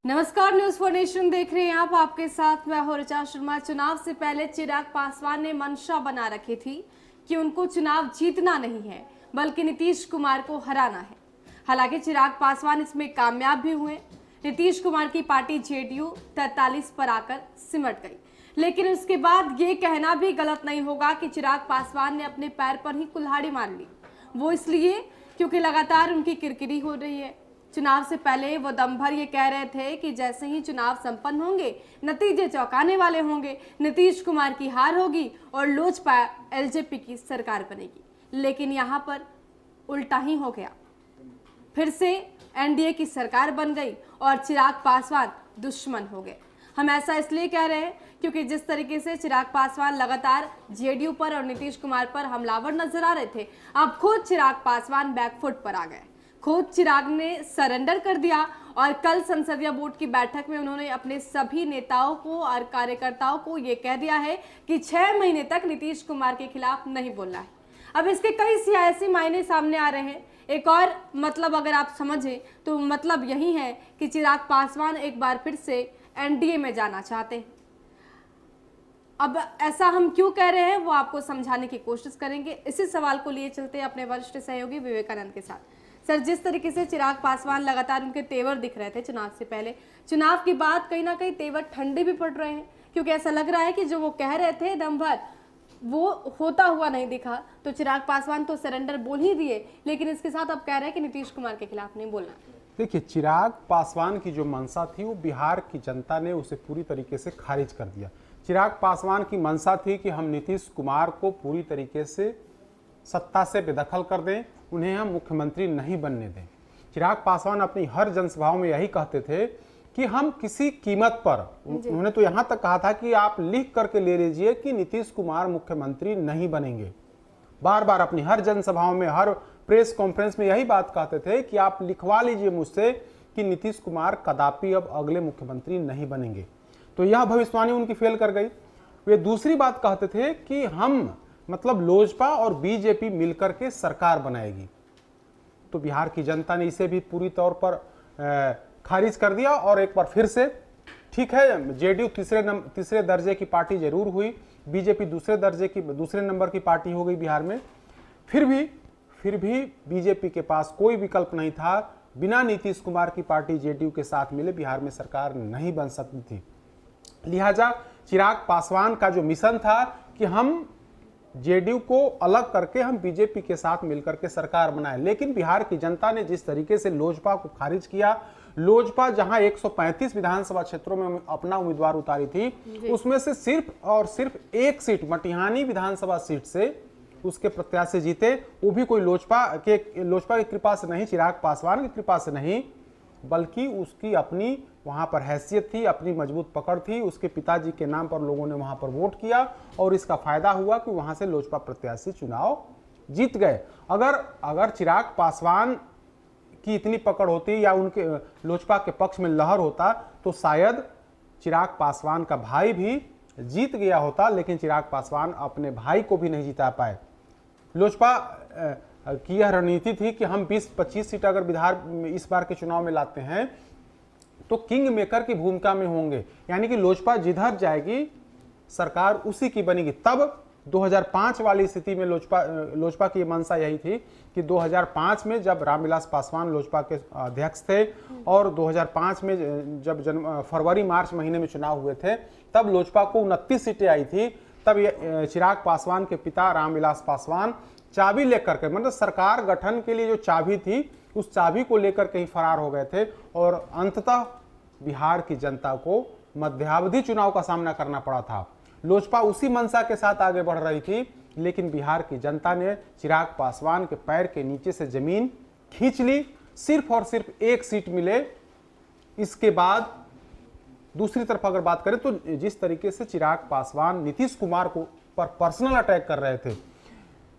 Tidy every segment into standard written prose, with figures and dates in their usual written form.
नमस्कार, news for nation देख रहे हैं आप। आपके साथ मैं हूं ऋचा शर्मा। चुनाव से पहले चिराग पासवान ने मंशा बना रखी थी कि उनको चुनाव जीतना नहीं है बल्कि नीतीश कुमार को हराना है। हालांकि चिराग पासवान इसमें कामयाब भी हुए। नीतीश कुमार की पार्टी जेडीयू 43 पर आकर सिमट गई, लेकिन उसके बाद ये कहना भी गलत नहीं होगा कि चिराग पासवान ने अपने पैर पर ही कुल्हाड़ी मार ली। वो इसलिए क्योंकि लगातार उनकी किरकिरी हो रही है। चुनाव से पहले वो दम भर ये कह रहे थे कि जैसे ही चुनाव संपन्न होंगे नतीजे चौंकाने वाले होंगे, नीतीश कुमार की हार होगी और लोजपा एलजेपी की सरकार बनेगी। लेकिन यहाँ पर उल्टा ही हो गया। फिर से एनडीए की सरकार बन गई और चिराग पासवान दुश्मन हो गए। हम ऐसा इसलिए कह रहे हैं क्योंकि जिस तरीके से चिराग पासवान लगातार जेडीयू पर और नीतीश कुमार पर हमलावर नजर आ रहे थे, अब खुद चिराग पासवान बैकफुट पर आ गए। खुद चिराग ने सरेंडर कर दिया और कल संसदीय बोर्ड की बैठक में उन्होंने अपने सभी नेताओं को और कार्यकर्ताओं को ये कह दिया है कि 6 महीने तक नीतीश कुमार के खिलाफ नहीं बोलना है। अब इसके कई सियासी मायने सामने आ रहे हैं। एक और मतलब अगर आप समझें तो मतलब यही है कि चिराग पासवान एक बार फिर से एनडीए में जाना चाहते हैं। अब ऐसा हम क्यों कह रहे हैं वो आपको समझाने की कोशिश करेंगे। इसी सवाल को लिए चलते हैं अपने वरिष्ठ सहयोगी विवेकानंद के साथ। सर, जिस तरीके से चिराग पासवान लगातार उनके तेवर दिख रहे थे चुनाव से पहले, चुनाव के बाद कहीं ना कहीं तेवर ठंडे भी पड़ रहे हैं, क्योंकि ऐसा लग रहा है कि जो वो कह रहे थे दम भर वो होता हुआ नहीं दिखा। तो चिराग पासवान तो सरेंडर बोल ही दिए, लेकिन इसके साथ अब कह रहे हैं कि नीतीश कुमार के खिलाफ नहीं बोलना। देखिए, चिराग पासवान की जो मंशा थी वो बिहार की जनता ने उसे पूरी तरीके से खारिज कर दिया। चिराग पासवान की मंशा थी कि हम नीतीश कुमार को पूरी तरीके से सत्ता से बेदखल कर दें, उन्हें हम मुख्यमंत्री नहीं बनने दें। चिराग पासवान अपनी हर जनसभाओं में यही कहते थे कि हम किसी कीमत पर, उन्होंने तो यहां तक कहा था कि आप लिख करके ले लीजिए कि नीतीश कुमार मुख्यमंत्री नहीं बनेंगे। बार बार अपनी हर जनसभाओं में, हर प्रेस कॉन्फ्रेंस में यही बात कहते थे कि आप लिखवा लीजिए मुझसे कि नीतीश कुमार कदापि अब अगले मुख्यमंत्री नहीं बनेंगे। तो यह भविष्यवाणी उनकी फेल कर गई। वे दूसरी बात कहते थे कि हम मतलब लोजपा और बीजेपी मिलकर के सरकार बनाएगी। तो बिहार की जनता ने इसे भी पूरी तौर पर खारिज कर दिया और एक बार फिर से, ठीक है, जेडीयू तीसरे दर्जे की पार्टी जरूर हुई, बीजेपी दूसरे नंबर की पार्टी हो गई बिहार में। फिर भी बीजेपी के पास कोई विकल्प नहीं था। बिना नीतीश कुमार की पार्टी जेडीयू के साथ मिले बिहार में सरकार नहीं बन सकती थी। लिहाजा चिराग पासवान का जो मिशन था कि हम जेडीयू को अलग करके हम बीजेपी के साथ मिलकर के सरकार बनाए, लेकिन बिहार की जनता ने जिस तरीके से लोजपा को खारिज किया, लोजपा जहां 135 विधानसभा क्षेत्रों में अपना उम्मीदवार उतारी थी, उसमें से सिर्फ और सिर्फ एक सीट मटिहानी विधानसभा सीट से उसके प्रत्याशी जीते। वो भी कोई लोजपा की कृपा से नहीं, चिराग पासवान की कृपा से नहीं, बल्कि उसकी अपनी वहां पर हैसियत थी, अपनी मजबूत पकड़ थी। उसके पिताजी के नाम पर लोगों ने वहां पर वोट किया और इसका फायदा हुआ कि वहां से लोजपा प्रत्याशी चुनाव जीत गए। अगर चिराग पासवान की इतनी पकड़ होती या उनके लोजपा के पक्ष में लहर होता तो शायद चिराग पासवान का भाई भी जीत गया होता, लेकिन चिराग पासवान अपने भाई को भी नहीं जिता पाए। लोजपा की यह रणनीति थी कि हम 20-25 सीट अगर बिहार इस बार के चुनाव में लाते हैं तो किंग मेकर की भूमिका में होंगे, यानी कि लोजपा जिधर जाएगी सरकार उसी की बनेगी। तब 2005 वाली स्थिति में लोजपा की मंशा यही थी कि 2005 में जब रामविलास पासवान लोजपा के अध्यक्ष थे और 2005 में जब फरवरी मार्च महीने में चुनाव हुए थे, तब लोजपा को 29 सीटें आई थी। तब चिराग पासवान के पिता रामविलास पासवान चाबी लेकर के, मतलब सरकार गठन के लिए जो चाबी थी उस चाबी को लेकर कहीं फरार हो गए थे और अंततः बिहार की जनता को मध्यावधि चुनाव का सामना करना पड़ा था। लोजपा उसी मंशा के साथ आगे बढ़ रही थी, लेकिन बिहार की जनता ने चिराग पासवान के पैर के नीचे से जमीन खींच ली। सिर्फ और सिर्फ एक सीट मिले। इसके बाद दूसरी तरफ अगर बात करें तो जिस तरीके से चिराग पासवान नीतीश कुमार को पर पर्सनल अटैक कर रहे थे,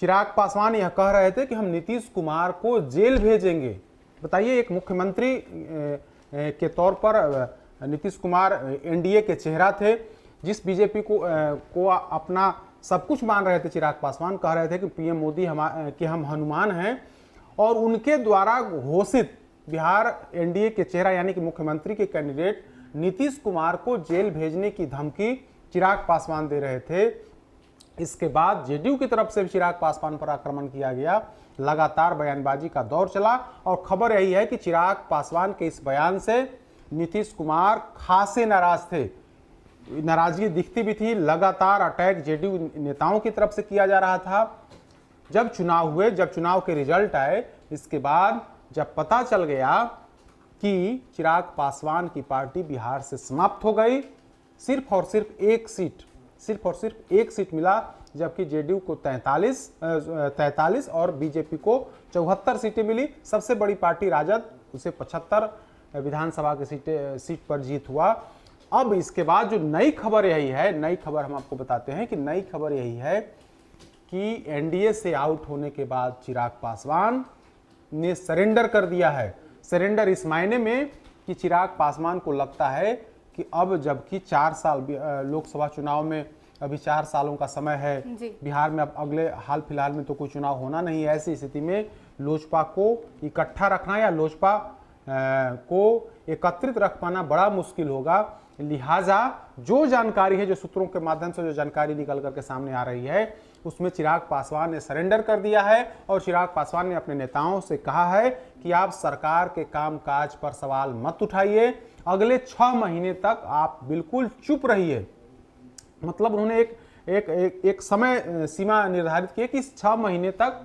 चिराग पासवान यह कह रहे थे कि हम नीतीश कुमार को जेल भेजेंगे। बताइए, एक मुख्यमंत्री के तौर पर नीतीश कुमार एनडीए के चेहरा थे, जिस बीजेपी को अपना सब कुछ मान रहे थे। चिराग पासवान कह रहे थे कि पीएम मोदी हम हनुमान हैं और उनके द्वारा घोषित बिहार एनडीए के चेहरा यानी कि मुख्यमंत्री के कैंडिडेट नीतीश कुमार को जेल भेजने की धमकी चिराग पासवान दे रहे थे। इसके बाद जेडीयू की तरफ से भी चिराग पासवान पर आक्रमण किया गया, लगातार बयानबाजी का दौर चला और खबर यही है कि चिराग पासवान के इस बयान से नीतीश कुमार खासे नाराज थे। नाराजगी दिखती भी थी, लगातार अटैक जेडीयू नेताओं की तरफ से किया जा रहा था। जब चुनाव हुए, जब चुनाव के रिजल्ट आए, इसके बाद जब पता चल गया कि चिराग पासवान की पार्टी बिहार से समाप्त हो गई, सिर्फ और सिर्फ एक सीट मिला, जबकि जेडीयू को 43 और बीजेपी को 74 सीटें मिली। सबसे बड़ी पार्टी राजद, उसे 75 विधानसभा की सीट पर जीत हुआ। अब इसके बाद जो नई खबर यही है, नई खबर हम आपको बताते हैं कि नई खबर यही है कि एनडीए से आउट होने के बाद चिराग पासवान ने सरेंडर कर दिया है। सरेंडर इस मायने में कि चिराग पासवान को लगता है कि अब जबकि 4 साल लोकसभा चुनाव में अभी 4 सालों का समय है बिहार में, अब अगले हाल फिलहाल में तो कोई चुनाव होना नहीं है। ऐसी स्थिति में लोजपा को इकट्ठा रखना या लोजपा को एकत्रित रख पाना बड़ा मुश्किल होगा। लिहाजा जो जानकारी है, जो सूत्रों के माध्यम से जो जानकारी निकल करके सामने आ रही है, उसमें चिराग पासवान ने सरेंडर कर दिया है और चिराग पासवान ने अपने नेताओं से कहा है कि आप सरकार के कामकाज पर सवाल मत उठाइए, अगले 6 महीने तक आप बिल्कुल चुप रहिए। मतलब उन्होंने एक समय सीमा निर्धारित की कि इस 6 महीने तक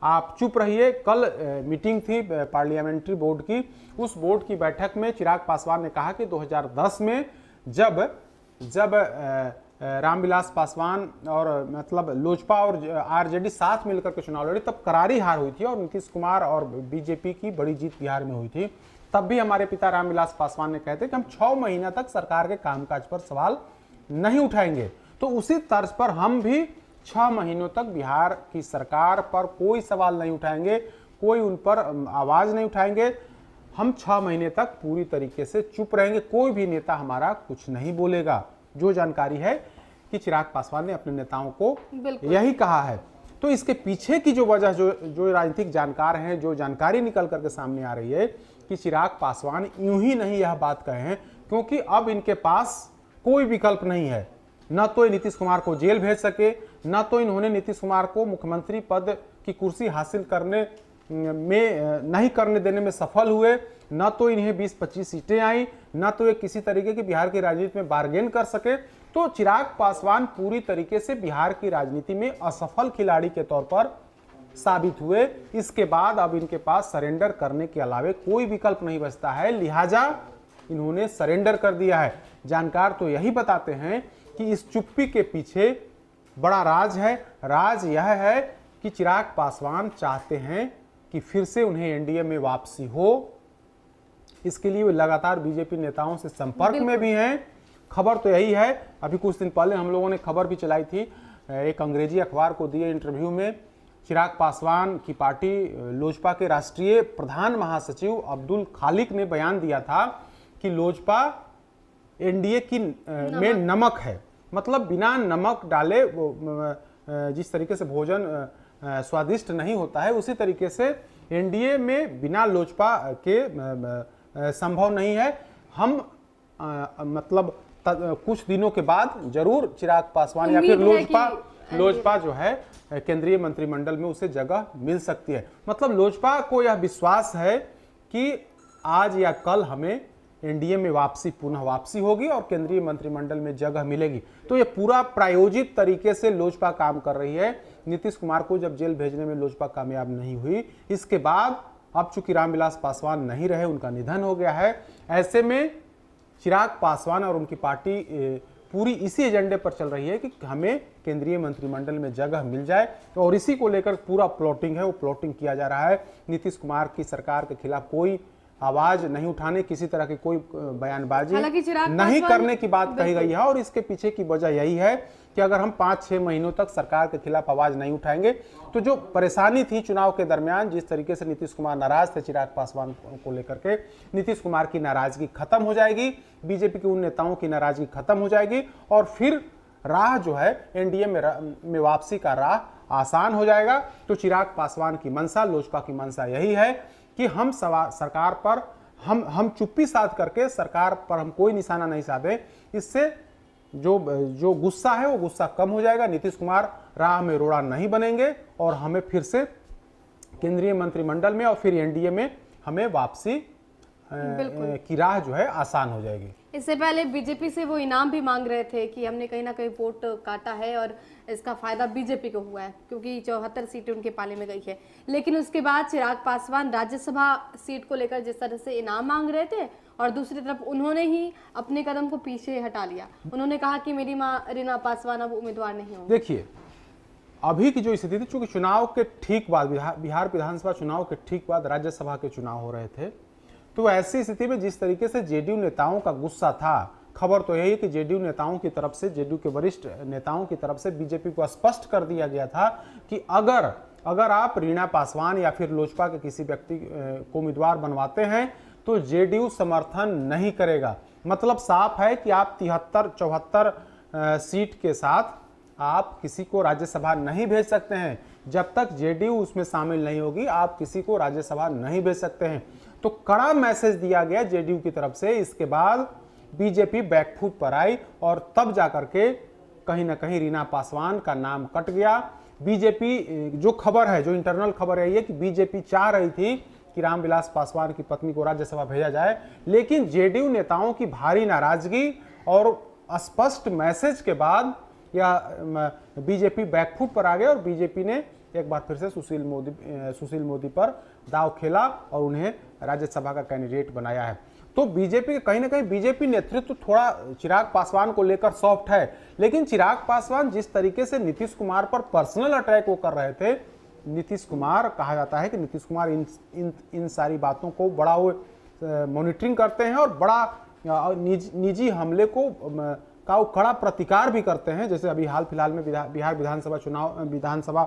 आप चुप रहिए। कल मीटिंग थी पार्लियामेंट्री बोर्ड की, उस बोर्ड की बैठक में चिराग पासवान ने कहा कि 2010 में जब रामविलास पासवान और मतलब लोजपा और आरजेडी साथ मिलकर के चुनाव लड़ी, तब करारी हार हुई थी और नीतीश कुमार और बीजेपी की बड़ी जीत बिहार में हुई थी। तब भी हमारे पिता रामविलास पासवान ने कहते कि हम 6 महीना तक सरकार के कामकाज पर सवाल नहीं उठाएंगे। तो उसी तर्ज पर हम भी 6 महीनों तक बिहार की सरकार पर कोई सवाल नहीं उठाएंगे, कोई उन पर आवाज नहीं उठाएंगे। हम 6 महीने तक पूरी तरीके से चुप रहेंगे, कोई भी नेता हमारा कुछ नहीं बोलेगा। जो जानकारी है कि चिराग पासवान ने अपने नेताओं को यही कहा है। तो इसके पीछे की जो वजह, जो राजनीतिक जानकार हैं, जो जानकारी निकल करके सामने आ रही है कि चिराग पासवान यूं ही नहीं यह बात कहे हैं, क्योंकि अब इनके पास कोई विकल्प नहीं है। न तो नीतीश कुमार को जेल भेज सके, न तो इन्होंने नीतीश कुमार को मुख्यमंत्री पद की कुर्सी हासिल करने में नहीं करने देने में सफल हुए, न तो इन्हें 20-25 सीटें आई, न तो ये किसी तरीके की बिहार की राजनीति में बार्गेन कर सके। तो चिराग पासवान पूरी तरीके से बिहार की राजनीति में असफल खिलाड़ी के तौर पर साबित हुए। इसके बाद अब इनके पास सरेंडर करने के अलावे कोई विकल्प नहीं बचता है, लिहाजा इन्होंने सरेंडर कर दिया है। जानकार तो यही बताते हैं कि इस चुप्पी के पीछे बड़ा राज है। राज यह है कि चिराग पासवान चाहते हैं कि फिर से उन्हें एनडीए में वापसी हो। इसके लिए वे लगातार बीजेपी नेताओं से संपर्क में भी हैं। खबर तो यही है, अभी कुछ दिन पहले हम लोगों ने खबर भी चलाई थी, एक अंग्रेजी अखबार को दिए इंटरव्यू में चिराग पासवान की पार्टी लोजपा के राष्ट्रीय प्रधान महासचिव अब्दुल खालिक ने बयान दिया था कि लोजपा एनडीए की में नमक है, मतलब बिना नमक डाले जिस तरीके से भोजन स्वादिष्ट नहीं होता है, उसी तरीके से एनडीए में बिना लोजपा के संभव नहीं है। हम मतलब कुछ दिनों के बाद जरूर चिराग पासवान या फिर लोजपा जो है केंद्रीय मंत्रिमंडल में उसे जगह मिल सकती है। मतलब लोजपा को यह विश्वास है कि आज या कल हमें एनडीए में पुनः वापसी होगी और केंद्रीय मंत्रिमंडल में जगह मिलेगी। तो ये पूरा प्रायोजित तरीके से लोजपा काम कर रही है। नीतीश कुमार को जब जेल भेजने में लोजपा कामयाब नहीं हुई, इसके बाद अब चूंकि रामविलास पासवान नहीं रहे, उनका निधन हो गया है, ऐसे में चिराग पासवान और उनकी पार्टी पूरी इसी एजेंडे पर चल रही है कि हमें केंद्रीय मंत्रिमंडल में जगह मिल जाए। और इसी को लेकर पूरा प्लॉटिंग है, वो प्लॉटिंग किया जा रहा है। नीतीश कुमार की सरकार के खिलाफ कोई आवाज नहीं उठाने, किसी तरह की कोई बयानबाजी नहीं करने की बात कही गई है। और इसके पीछे की वजह यही है कि अगर हम 5-6 महीनों तक सरकार के खिलाफ आवाज नहीं उठाएंगे तो जो परेशानी थी चुनाव के दरमियान, जिस तरीके से नीतीश कुमार नाराज थे चिराग पासवान को लेकर के, नीतीश कुमार की नाराजगी खत्म हो जाएगी, बीजेपी के उन नेताओं की नाराजगी खत्म हो जाएगी और फिर राह जो है एनडीए में वापसी का राह आसान हो जाएगा। तो चिराग पासवान की मंशा, लोजपा की मंशा यही है कि हम सरकार पर हम चुप्पी साध करके सरकार पर हम कोई निशाना नहीं साधे। इससे जो गुस्सा है वो गुस्सा कम हो जाएगा, नीतीश कुमार राह में रोड़ा नहीं बनेंगे और हमें फिर से केंद्रीय मंत्रिमंडल में और फिर एनडीए में हमें वापसी की राह जो है आसान हो जाएगी। इससे पहले बीजेपी से वो इनाम भी मांग रहे थे कि हमने कहीं ना कहीं वोट काटा है और इसका फायदा बीजेपी को हुआ है क्योंकि 74 सीटें उनके पाले में गई है। लेकिन उसके बाद चिराग पासवान राज्यसभा सीट को लेकर जिस तरह से इनाम मांग रहे थे और दूसरी तरफ उन्होंने ही अपने कदम को पीछे हटा लिया। उन्होंने कहा कि मेरी माँ रीना पासवान अब उम्मीदवार नहीं होंगी। देखिए, अभी की जो स्थिति थी, चूंकि चुनाव के ठीक बाद बिहार विधानसभा चुनाव के ठीक बाद राज्यसभा के चुनाव हो रहे थे, तो ऐसी स्थिति में जिस तरीके से जेडीयू नेताओं का गुस्सा था, खबर तो यही है कि जेडीयू नेताओं की तरफ से, जेडीयू के वरिष्ठ नेताओं की तरफ से बीजेपी को स्पष्ट कर दिया गया था कि अगर आप रीना पासवान या फिर लोजपा के किसी व्यक्ति को उम्मीदवार बनवाते हैं तो जेडीयू समर्थन नहीं करेगा। मतलब साफ है कि आप 73-74 सीट के साथ आप किसी को राज्यसभा नहीं भेज सकते हैं। जब तक जेडीयू उसमें शामिल नहीं होगी आप किसी को राज्यसभा नहीं भेज सकते हैं। तो कड़ा मैसेज दिया गया जेडीयू की तरफ से। इसके बाद बीजेपी बैकफुट पर आई और तब जाकर के कहीं ना कहीं रीना पासवान का नाम कट गया। बीजेपी, जो खबर है, जो इंटरनल खबर है, ये कि बीजेपी चाह रही थी कि रामविलास पासवान की पत्नी को राज्यसभा भेजा जाए, लेकिन जेडीयू नेताओं की भारी नाराजगी और स्पष्ट मैसेज के बाद या बीजेपी बैकफुट पर आ गए और बीजेपी ने एक बार फिर से सुशील मोदी पर दांव खेला और उन्हें राज्यसभा का कैंडिडेट बनाया है। तो बीजेपी, कहीं ना कहीं बीजेपी नेतृत्व थोड़ा चिराग पासवान को लेकर सॉफ्ट है, लेकिन चिराग पासवान जिस तरीके से नीतीश कुमार पर पर्सनल अटैक वो कर रहे थे, नीतीश कुमार, कहा जाता है कि नीतीश कुमार इन सारी बातों को बड़ा वो मॉनिटरिंग करते हैं और बड़ा निजी हमले को का कड़ा प्रतिकार भी करते हैं। जैसे अभी हाल फिलहाल में बिहार विधानसभा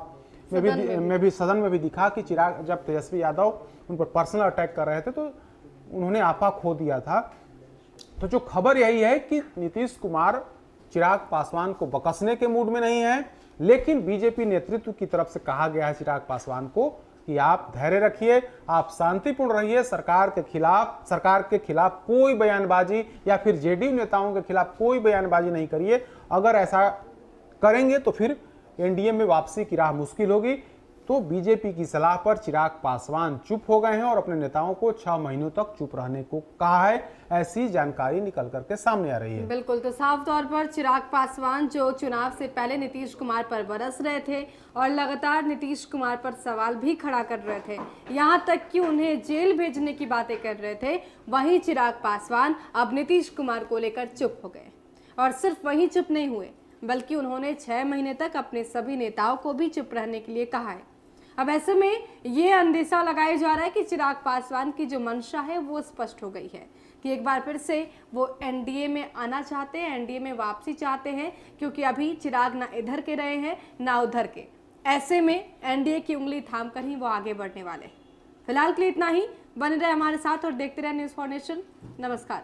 में भी सदन में भी दिखा कि चिराग, जब तेजस्वी यादव उन पर पर्सनल अटैक कर रहे थे तो उन्होंने आपा खो दिया था। तो जो खबर यही है कि नीतीश कुमार चिराग पासवान को बकसने के मूड में नहीं है, लेकिन बीजेपी नेतृत्व की तरफ से कहा गया है चिराग पासवान को कि आप धैर्य रखिए, आप शांतिपूर्ण रहिए, सरकार के खिलाफ कोई बयानबाजी या फिर जेडीयू नेताओं के खिलाफ कोई बयानबाजी नहीं करिए। अगर ऐसा करेंगे तो फिर एनडीए में वापसी की राह मुश्किल होगी। तो बीजेपी की सलाह पर चिराग पासवान चुप हो गए हैं और अपने नेताओं को 6 महीनों तक चुप रहने को कहा है। ऐसी जानकारी निकल करके सामने आ रही है। बिल्कुल, तो साफ तौर पर चिराग पासवान जो चुनाव से पहले नीतीश कुमार पर बरस रहे थे और लगातार नीतीश कुमार पर सवाल भी खड़ा कर रहे थे, यहाँ तक कि उन्हें जेल भेजने की बातें कर रहे थे, वहीं चिराग पासवान अब नीतीश कुमार को लेकर चुप हो गए। और सिर्फ वहीं चुप नहीं हुए, बल्कि उन्होंने 6 महीने तक अपने सभी नेताओं को भी चुप रहने के लिए कहा है। अब ऐसे में ये अंदेशा लगाया जा रहा है कि चिराग पासवान की जो मंशा है वो स्पष्ट हो गई है कि एक बार फिर से वो एनडीए में आना चाहते हैं, एनडीए में वापसी चाहते हैं, क्योंकि अभी चिराग ना इधर के रहे हैं ना उधर के। ऐसे में एनडीए की उंगली थाम कर ही वो आगे बढ़ने वाले। फिलहाल के लिए इतना ही। बने रहे हमारे साथ और देखते रहे न्यूज़ फॉर नेशन। नमस्कार।